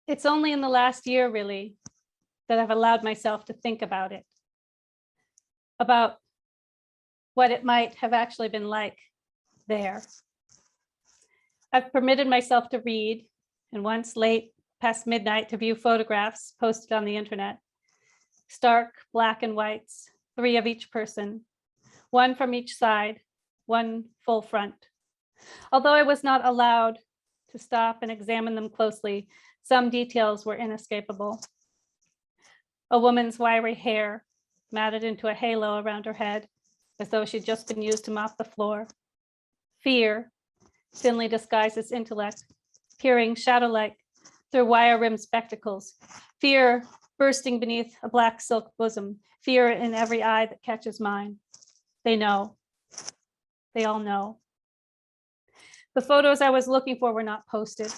It's only in the last year, really, that I've allowed myself to think about it, about what it might have actually been like there. I've permitted myself to read, and once late past midnight to view photographs posted on the internet. Stark black and whites, 3 of each person, 1 from each side, 1 full front. Although I was not allowed to stop and examine them closely, some details were inescapable. A woman's wiry hair matted into a halo around her head, as though she'd just been used to mop the floor. Fear, thinly disguised as intellect, peering shadow-like through wire-rimmed spectacles. Fear bursting beneath a black silk bosom. Fear in every eye that catches mine. They know. They all know. The photos I was looking for were not posted.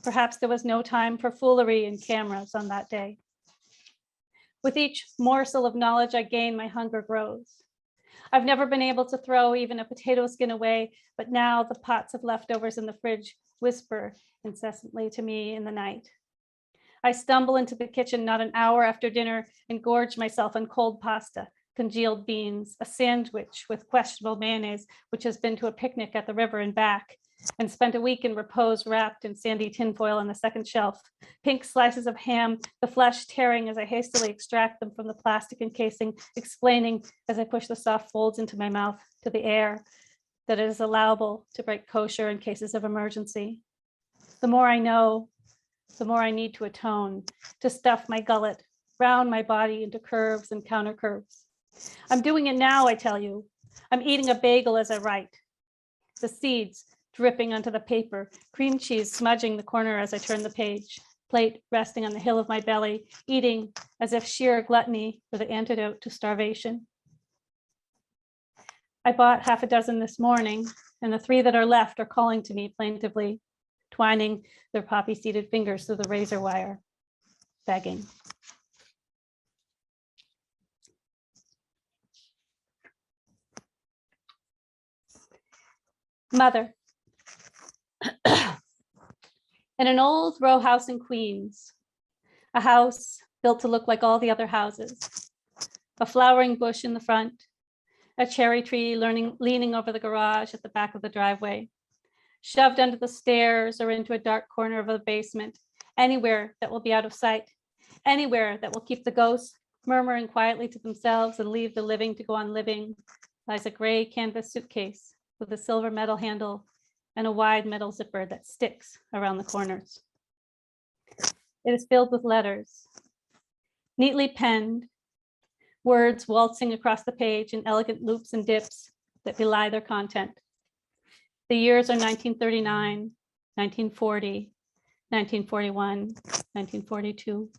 Perhaps there was no time for foolery and cameras on that day. With each morsel of knowledge I gain, my hunger grows. I've never been able to throw even a potato skin away, but now the pots of leftovers in the fridge whisper incessantly to me in the night. I stumble into the kitchen not an hour after dinner and gorge myself on cold pasta, congealed beans, a sandwich with questionable mayonnaise, which has been to a picnic at the river and back, and spent a week in repose wrapped in sandy tinfoil on the second shelf. Pink slices of ham, the flesh tearing as I hastily extract them from the plastic encasing, explaining as I push the soft folds into my mouth to the air that it is allowable to break kosher in cases of emergency. The more I know, the more I need to atone, to stuff my gullet, round my body into curves and counter curves. I'm doing it now, I tell you. I'm eating a bagel as I write. The seeds dripping onto the paper, cream cheese smudging the corner as I turn the page, plate resting on the hill of my belly, eating as if sheer gluttony were the antidote to starvation. I bought half a dozen this morning, and the 3 that are left are calling to me plaintively, twining their poppy-seeded fingers through the razor wire, begging. Mother. In an old row house in Queens, a house built to look like all the other houses, a flowering bush in the front, a cherry tree leaning over the garage at the back of the driveway, shoved under the stairs or into a dark corner of the basement, anywhere that will be out of sight, anywhere that will keep the ghosts murmuring quietly to themselves and leave the living to go on living, lies a gray canvas suitcase with a silver metal handle and a wide metal zipper that sticks around the corners. It is filled with letters, neatly penned, words waltzing across the page in elegant loops and dips that belie their content. The years are 1939, 1940, 1941, 1942.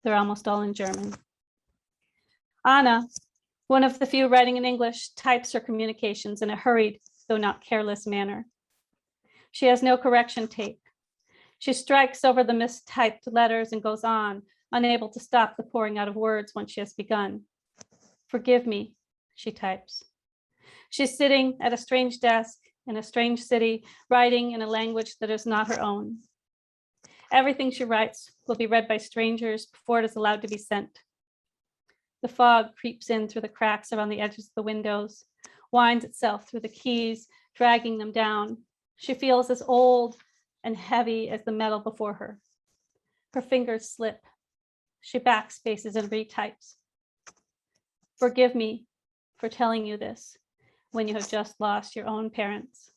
They're almost all in German. Anna, one of the few writing in English, types her communications in a hurried, though not careless manner. She has no correction tape. She strikes over the mistyped letters and goes on, unable to stop the pouring out of words once she has begun. Forgive me, she types. She's sitting at a strange desk in a strange city, writing in a language that is not her own. Everything she writes will be read by strangers before it is allowed to be sent. The fog creeps in through the cracks around the edges of the windows, winds itself through the keys, dragging them down. She feels as old and heavy as the metal before her. Her fingers slip. She backspaces and retypes. Forgive me for telling you this when you have just lost your own parents.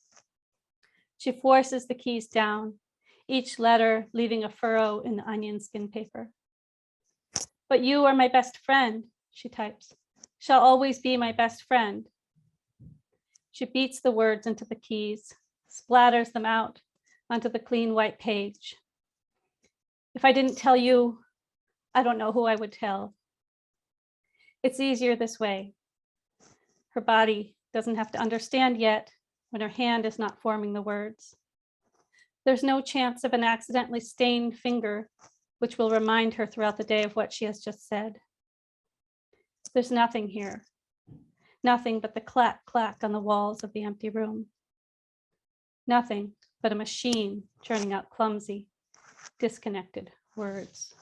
She forces the keys down, each letter leaving a furrow in the onion skin paper. But you are my best friend, she types. Shall always be my best friend. She beats the words into the keys, splatters them out onto the clean white page. If I didn't tell you, I don't know who I would tell. It's easier this way. Her body doesn't have to understand yet when her hand is not forming the words. There's no chance of an accidentally stained finger, which will remind her throughout the day of what she has just said. There's nothing here. Nothing but the clack, clack on the walls of the empty room. Nothing but a machine churning out clumsy, disconnected words.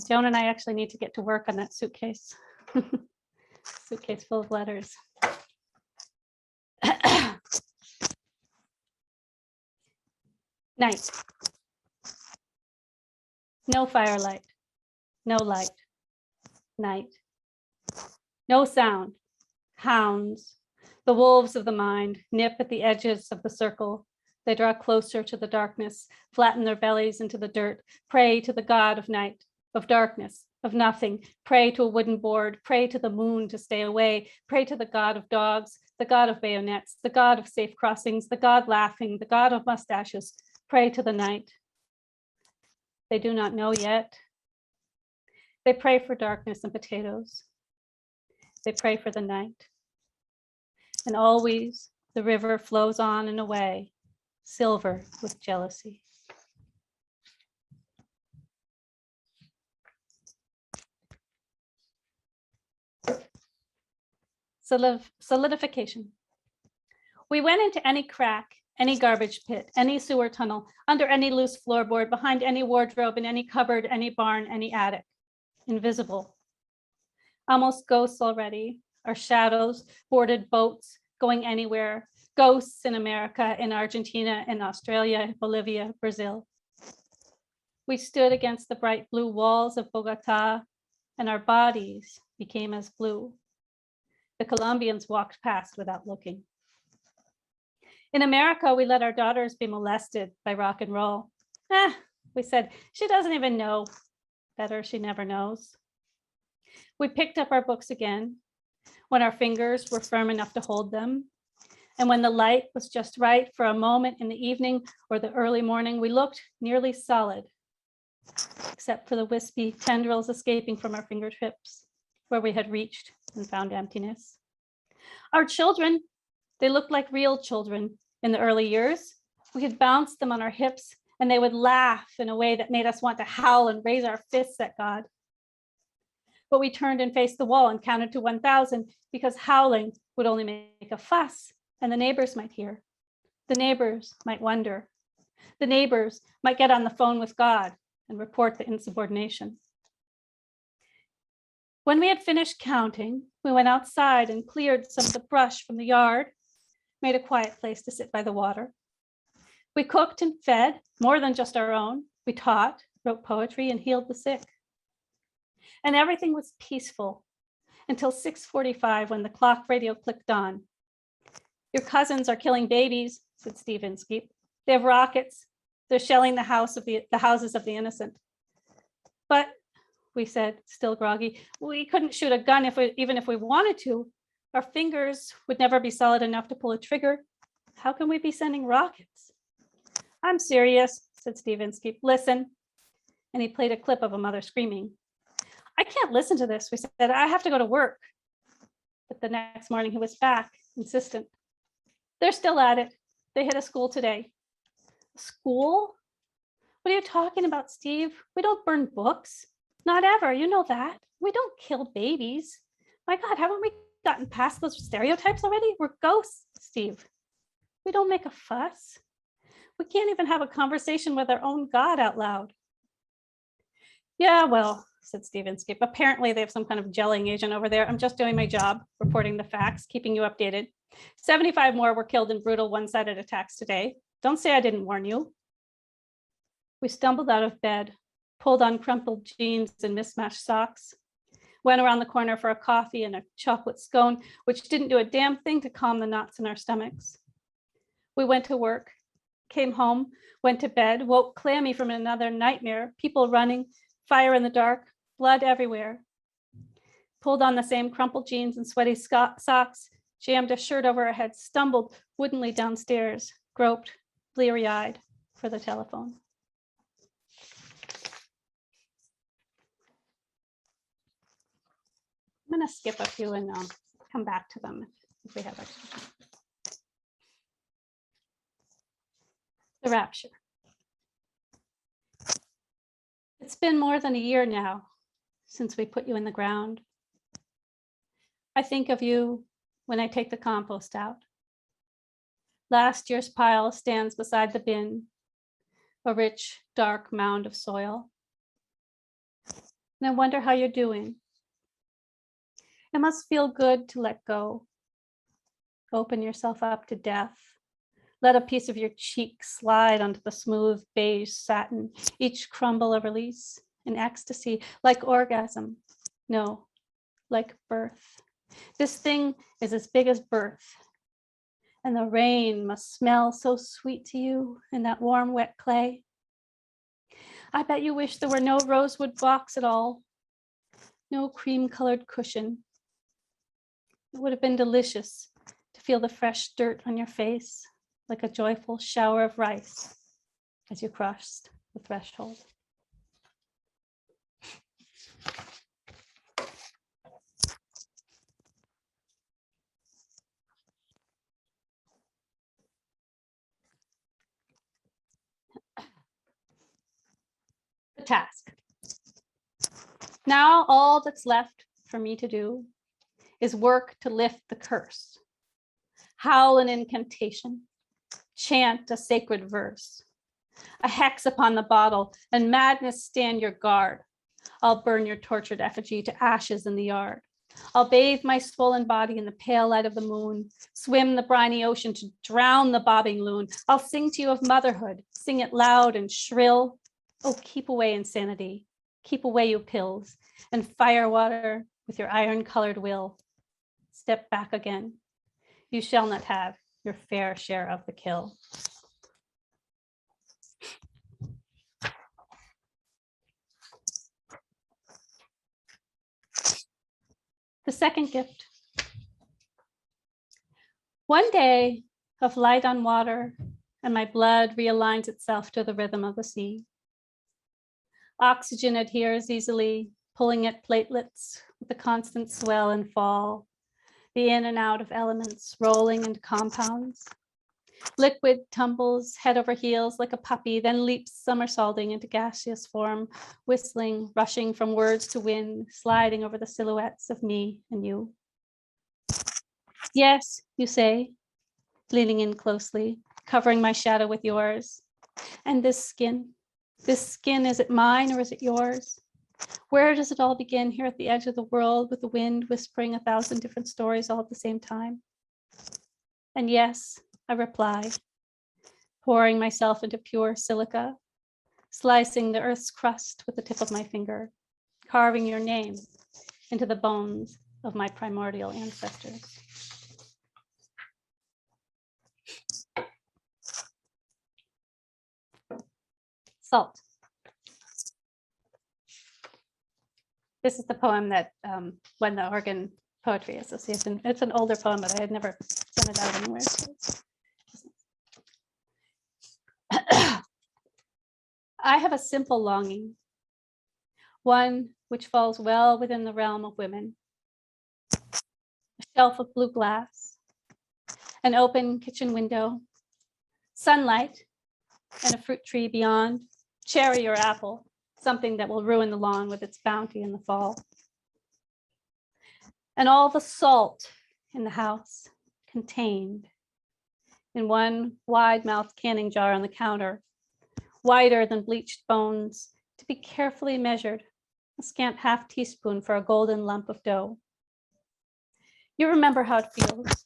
Joan and I actually need to get to work on that suitcase. Suitcase full of letters. Night. No firelight. No light. Night. No sound. Hounds. The wolves of the mind nip at the edges of the circle. They draw closer to the darkness, flatten their bellies into the dirt, pray to the god of night, of darkness, of nothing, pray to a wooden board, pray to the moon to stay away, pray to the god of dogs, the god of bayonets, the god of safe crossings, the god laughing, the god of mustaches, pray to the night. They do not know yet. They pray for darkness and potatoes. They pray for the night. And always the river flows on and away, silver with jealousy. Solidification. We went into any crack, any garbage pit, any sewer tunnel, under any loose floorboard, behind any wardrobe, in any cupboard, any barn, any attic. Invisible. Almost ghosts already, our shadows, boarded boats, going anywhere, ghosts in America, in Argentina, in Australia, Bolivia, Brazil. We stood against the bright blue walls of Bogota, and our bodies became as blue. The Colombians walked past without looking. In America, we let our daughters be molested by rock and roll. We said, she doesn't even know. Better she never knows. We picked up our books again when our fingers were firm enough to hold them. And when the light was just right for a moment in the evening or the early morning, we looked nearly solid, except for the wispy tendrils escaping from our fingertips, where we had reached and found emptiness. Our children, they looked like real children in the early years. We had bounced them on our hips and they would laugh in a way that made us want to howl and raise our fists at God. But we turned and faced the wall and counted to 1,000 because howling would only make a fuss and the neighbors might hear. The neighbors might wonder. The neighbors might get on the phone with God and report the insubordination. When we had finished counting, we went outside and cleared some of the brush from the yard, made a quiet place to sit by the water. We cooked and fed more than just our own. We taught, wrote poetry, and healed the sick. And everything was peaceful until 6:45 when the clock radio clicked on. Your cousins are killing babies, said Steve Inskeep. They have rockets. They're shelling the houses of the innocent. But we said, still groggy, we couldn't shoot a gun even if we wanted to. Our fingers would never be solid enough to pull a trigger. How can we be sending rockets? I'm serious, said Steve Inskeep. Listen. And he played a clip of a mother screaming. I can't listen to this, we said. I have to go to work. But the next morning he was back, insistent. They're still at it. They hit a school today. School? What are you talking about, Steve? We don't burn books. Not ever, you know that. We don't kill babies. My God, haven't we gotten past those stereotypes already? We're ghosts, Steve. We don't make a fuss. We can't even have a conversation with our own God out loud. Yeah, well, said Steve Inskeep. Apparently they have some kind of gelling agent over there. I'm just doing my job, reporting the facts, keeping you updated. 75 more were killed in brutal one-sided attacks today. Don't say I didn't warn you. We stumbled out of bed, pulled on crumpled jeans and mismatched socks, went around the corner for a coffee and a chocolate scone, which didn't do a damn thing to calm the knots in our stomachs. We went to work, came home, went to bed, woke clammy from another nightmare, people running, fire in the dark, blood everywhere. Pulled on the same crumpled jeans and sweaty socks, jammed a shirt over our heads, stumbled woodenly downstairs, groped, bleary-eyed for the telephone. I'm going to skip a few and come back to them if we have extra time. The rapture. It's been more than a year now since we put you in the ground. I think of you when I take the compost out. Last year's pile stands beside the bin. a rich, dark mound of soil. And I wonder how you're doing. It must feel good to let go. Open yourself up to death. Let a piece of your cheek slide onto the smooth beige satin, each crumble a release, in ecstasy, like orgasm. No, like birth. This thing is as big as birth. And the rain must smell so sweet to you in that warm, wet clay. I bet you wish there were no rosewood box at all, no cream-colored cushion. It would have been delicious to feel the fresh dirt on your face, like a joyful shower of rice as you crossed the threshold. The task. Now all that's left for me to do is work to lift the curse, howl an incantation, chant a sacred verse, a hex upon the bottle, and madness stand your guard. I'll burn your tortured effigy to ashes in the yard. I'll bathe my swollen body in the pale light of the moon, swim the briny ocean to drown the bobbing loon. I'll sing to you of motherhood, sing it loud and shrill. Oh, keep away insanity, keep away you pills, and fire water with your iron-colored will. Step back again. You shall not have your fair share of the kill. The second gift. One day of light on water, and my blood realigns itself to the rhythm of the sea. Oxygen adheres easily, pulling at platelets with the constant swell and fall, the in and out of elements rolling into compounds. Liquid tumbles head over heels like a puppy, then leaps somersaulting into gaseous form, whistling, rushing from words to wind, sliding over the silhouettes of me and you. Yes, you say, leaning in closely, covering my shadow with yours. And this skin, is it mine or is it yours? Where does it all begin here at the edge of the world with the wind whispering 1,000 different stories all at the same time? And yes, I reply, pouring myself into pure silica, slicing the earth's crust with the tip of my finger, carving your name into the bones of my primordial ancestors. Salt. This is the poem that won the Oregon Poetry Association. It's an older poem, but I had never sent it out anywhere. I have a simple longing, one which falls well within the realm of women. A shelf of blue glass, an open kitchen window, sunlight, and a fruit tree beyond, cherry or apple, something that will ruin the lawn with its bounty in the fall. And all the salt in the house contained in one wide-mouthed canning jar on the counter, wider than bleached bones, to be carefully measured, a scant half teaspoon for a golden lump of dough. You remember how it feels,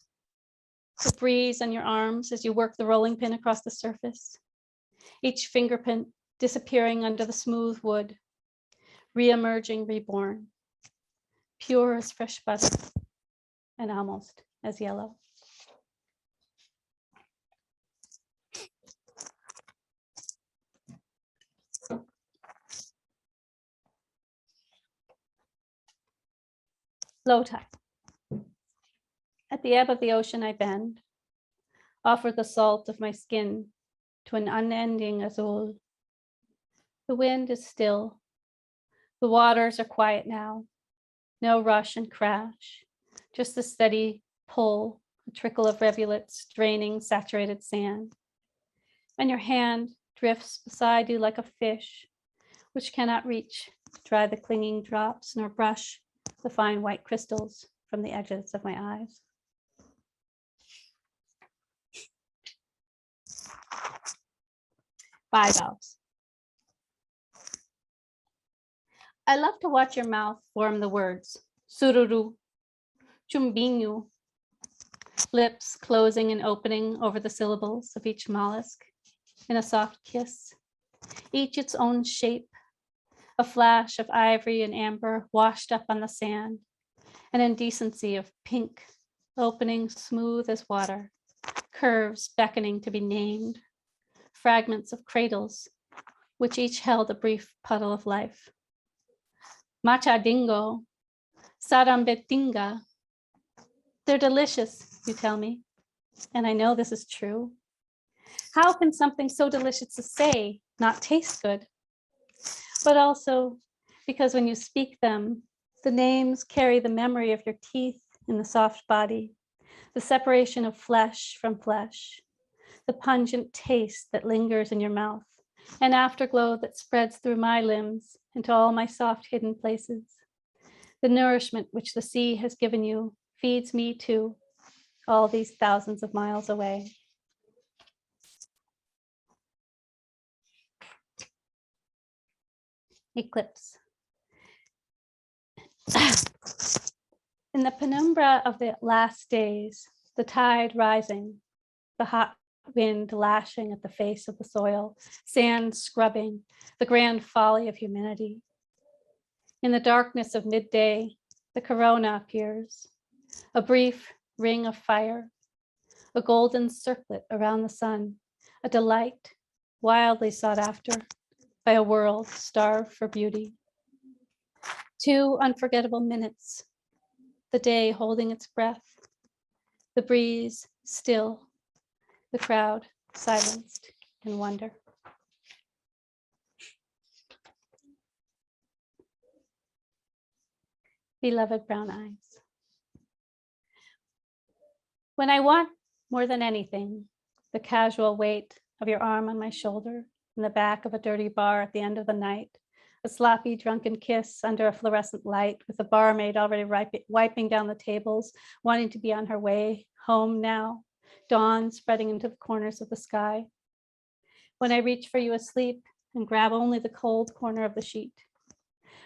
the breeze on your arms as you work the rolling pin across the surface, each fingerprint disappearing under the smooth wood, re-emerging reborn, pure as fresh butter and almost as yellow. Low tide. At the ebb of the ocean I bend, offer the salt of my skin to an unending azul. The wind is still. The waters are quiet now. No rush and crash, just the steady pull, a trickle of rivulets draining saturated sand. And your hand drifts beside you like a fish, which cannot reach to dry the clinging drops nor brush the fine white crystals from the edges of my eyes. Bivalves. I love to watch your mouth form the words sururu, chumbinho, lips closing and opening over the syllables of each mollusk in a soft kiss, each its own shape, a flash of ivory and amber washed up on the sand, an indecency of pink, opening smooth as water, curves beckoning to be named, fragments of cradles, which each held a brief puddle of life. Machadingo, sarambetinga. They're delicious, you tell me, and I know this is true. How can something so delicious to say not taste good? But also because when you speak them, the names carry the memory of your teeth in the soft body, the separation of flesh from flesh, the pungent taste that lingers in your mouth, an afterglow that spreads through my limbs into all my soft hidden places. The nourishment which the sea has given you feeds me too, all these thousands of miles away. Eclipse. In the penumbra of the last days, the tide rising, the hot wind lashing at the face of the soil, sand scrubbing, the grand folly of humanity. In the darkness of midday, the corona appears, a brief ring of fire, a golden circlet around the sun, a delight wildly sought after by a world starved for beauty. 2 unforgettable minutes, the day holding its breath, the breeze still, the crowd silenced in wonder. Beloved brown eyes. When I want more than anything, the casual weight of your arm on my shoulder in the back of a dirty bar at the end of the night, a sloppy drunken kiss under a fluorescent light with the barmaid already wiping down the tables, wanting to be on her way home now, dawn spreading into the corners of the sky. When I reach for you asleep and grab only the cold corner of the sheet.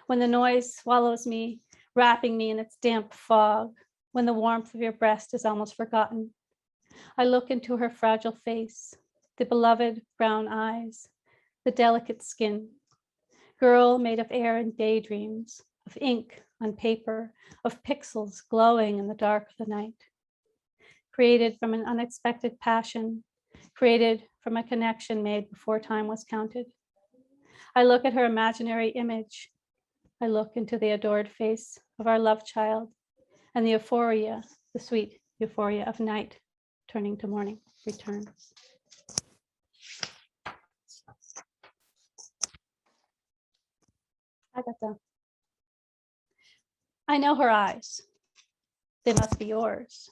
When the noise swallows me, wrapping me in its damp fog, when the warmth of your breast is almost forgotten. I look into her fragile face, the beloved brown eyes, the delicate skin, girl made of air and daydreams, of ink on paper, of pixels glowing in the dark of the night. Created from an unexpected passion, created from a connection made before time was counted. I look at her imaginary image. I look into the adored face of our love child and the euphoria, the sweet euphoria of night turning to morning returns. Agatha. I know her eyes. They must be yours.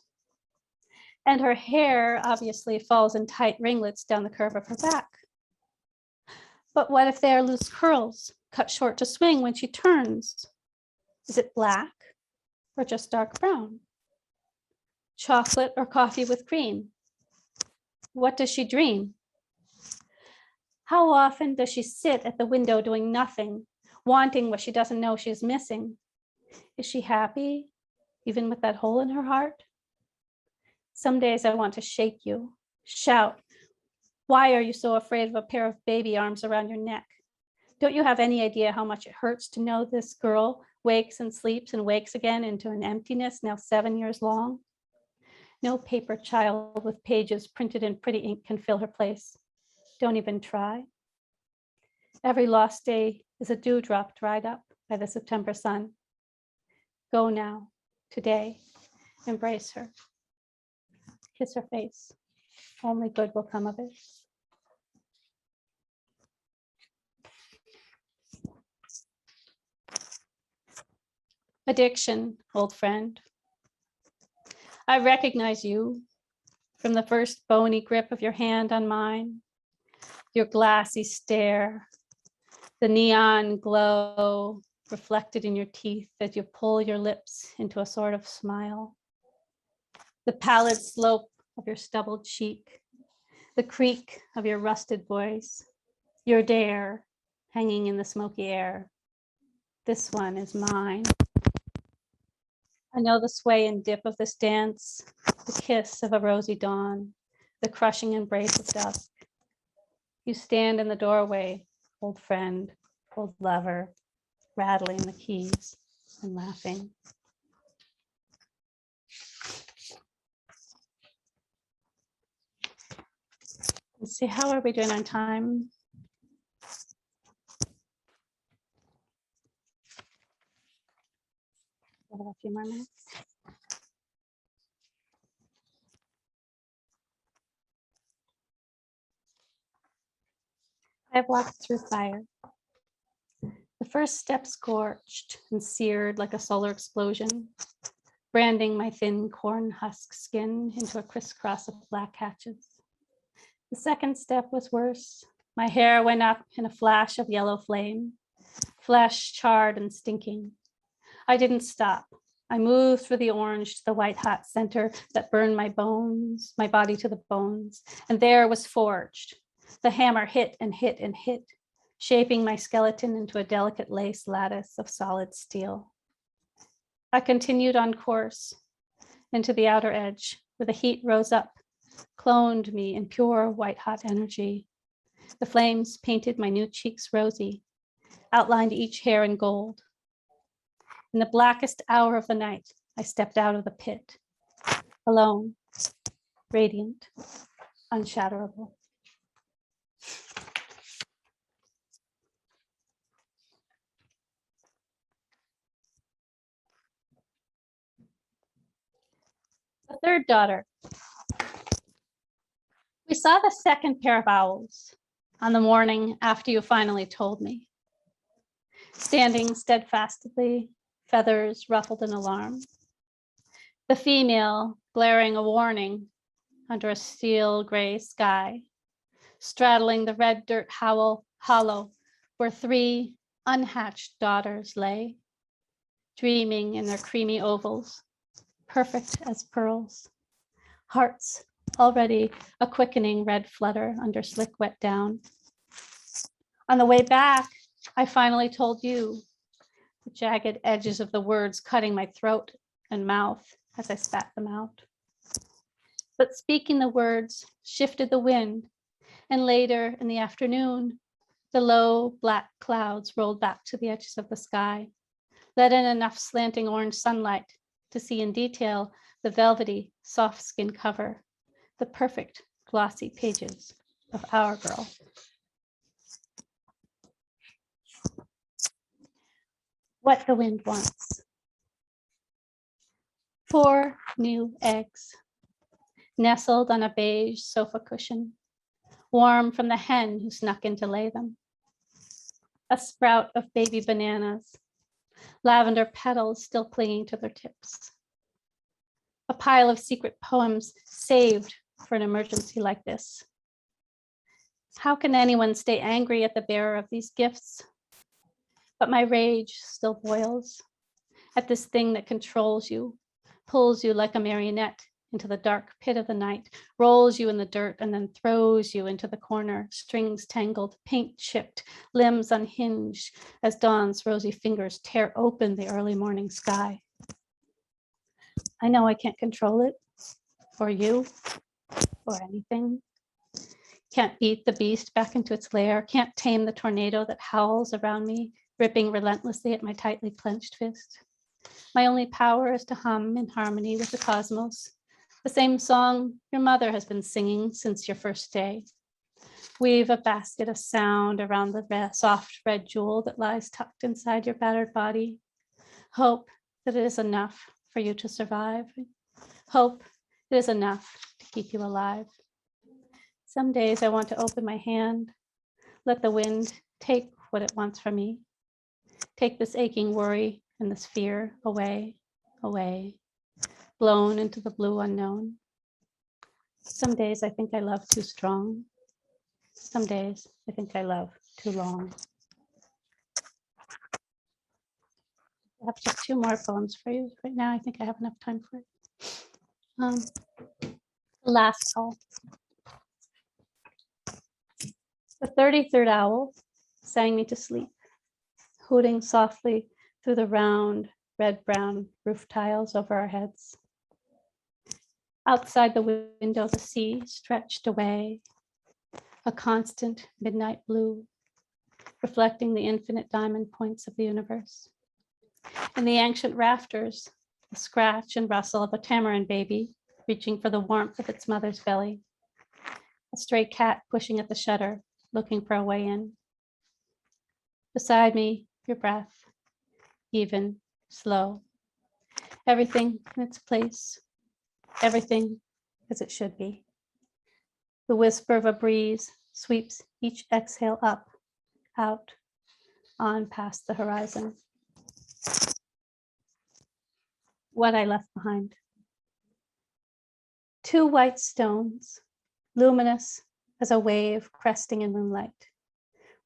And her hair obviously falls in tight ringlets down the curve of her back. But what if they are loose curls, cut short to swing when she turns? Is it black or just dark brown? Chocolate or coffee with cream? What does she dream? How often does she sit at the window doing nothing, wanting what she doesn't know she's missing? Is she happy, even with that hole in her heart? Some days I want to shake you, shout, why are you so afraid of a pair of baby arms around your neck? Don't you have any idea how much it hurts to know this girl wakes and sleeps and wakes again into an emptiness now 7 years long? No paper child with pages printed in pretty ink can fill her place. Don't even try. Every lost day is a dewdrop dried up by the September sun. Go now, today, embrace her. Kiss her face. Only good will come of it. Addiction, old friend. I recognize you from the first bony grip of your hand on mine, your glassy stare, the neon glow reflected in your teeth as you pull your lips into a sort of smile, the pallid slope of your stubbled cheek, the creak of your rusted voice, Your dare hanging in the smoky air. This one is mine. I know the sway and dip of this dance, the kiss of a rosy dawn, the crushing embrace of dusk. You stand in the doorway, old friend, old lover, rattling the keys and laughing. Let's see, how are we doing on time? We have a few more minutes. I have walked through fire. The first step scorched and seared like a solar explosion, branding my thin corn husk skin into a crisscross of black hatches. The second step was worse. My hair went up in a flash of yellow flame, flesh charred and stinking. I didn't stop. I moved through the orange to the white hot center that burned my bones, my body to the bones, and there was forged. The hammer hit and hit and hit, shaping my skeleton into a delicate lace lattice of solid steel. I continued on course into the outer edge, where the heat rose up, cloned me in pure white hot energy. The flames painted my new cheeks rosy, outlined each hair in gold. In the blackest hour of the night, I stepped out of the pit, alone, radiant, unshatterable. The third daughter. We saw the second pair of owls on the morning after you finally told me. Standing steadfastly, feathers ruffled in alarm. The female glaring a warning under a steel gray sky, straddling the red dirt hollow where three unhatched daughters lay, dreaming in their creamy ovals, perfect as pearls, hearts already a quickening red flutter under slick wet down. On the way back, I finally told you, the jagged edges of the words cutting my throat and mouth as I spat them out. But speaking the words shifted the wind, and later in the afternoon, the low black clouds rolled back to the edges of the sky, let in enough slanting orange sunlight to see in detail the velvety, soft skin cover, the perfect glossy pages of our girl. What the wind wants. 4 new eggs, nestled on a beige sofa cushion, warm from the hen who snuck in to lay them. A sprout of baby bananas, lavender petals still clinging to their tips. A pile of secret poems saved for an emergency like this. How can anyone stay angry at the bearer of these gifts? But my rage still boils at this thing that controls you, pulls you like a marionette into the dark pit of the night, rolls you in the dirt and then throws you into the corner, strings tangled, paint chipped, limbs unhinged as dawn's rosy fingers tear open the early morning sky. I know I can't control it, or you, or anything. Can't beat the beast back into its lair, can't tame the tornado that howls around me, ripping relentlessly at my tightly clenched fist. My only power is to hum in harmony with the cosmos, the same song your mother has been singing since your first day. Weave a basket of sound around the soft red jewel that lies tucked inside your battered body. Hope that it is enough for you to survive. Hope it is enough to keep you alive. Some days I want to open my hand, let the wind take what it wants from me. Take this aching worry and this fear away, away, blown into the blue unknown. Some days I think I love too strong. Some days I think I love too long. I have just 2 more poems for you right now. I think I have enough time for it. The last call. The 33rd owl sang me to sleep, hooting softly through the round red-brown roof tiles over our heads. Outside the window, the sea stretched away, a constant midnight blue, reflecting the infinite diamond points of the universe. In the ancient rafters, the scratch and rustle of a tamarin baby reaching for the warmth of its mother's belly. A stray cat pushing at the shutter, looking for a way in. Beside me, your breath, even, slow. Everything in its place, everything as it should be. The whisper of a breeze sweeps each exhale up, out, on past the horizon. What I left behind. 2 white stones, luminous as a wave cresting in moonlight,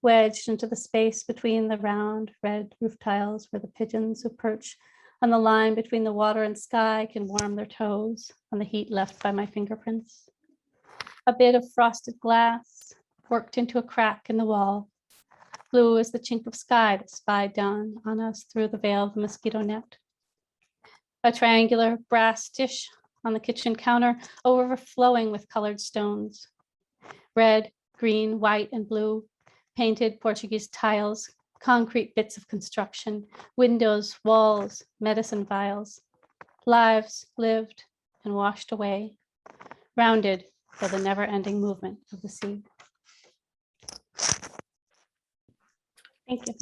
wedged into the space between the round red roof tiles where the pigeons who perch on the line between the water and sky can warm their toes on the heat left by my fingerprints. A bit of frosted glass worked into a crack in the wall, blue as the chink of sky that spied down on us through the veil of the mosquito net. A triangular brass dish on the kitchen counter, overflowing with colored stones. Red, green, white, and blue, painted Portuguese tiles, concrete bits of construction, windows, walls, medicine vials, lives lived and washed away, rounded by the never-ending movement of the sea. Thank you.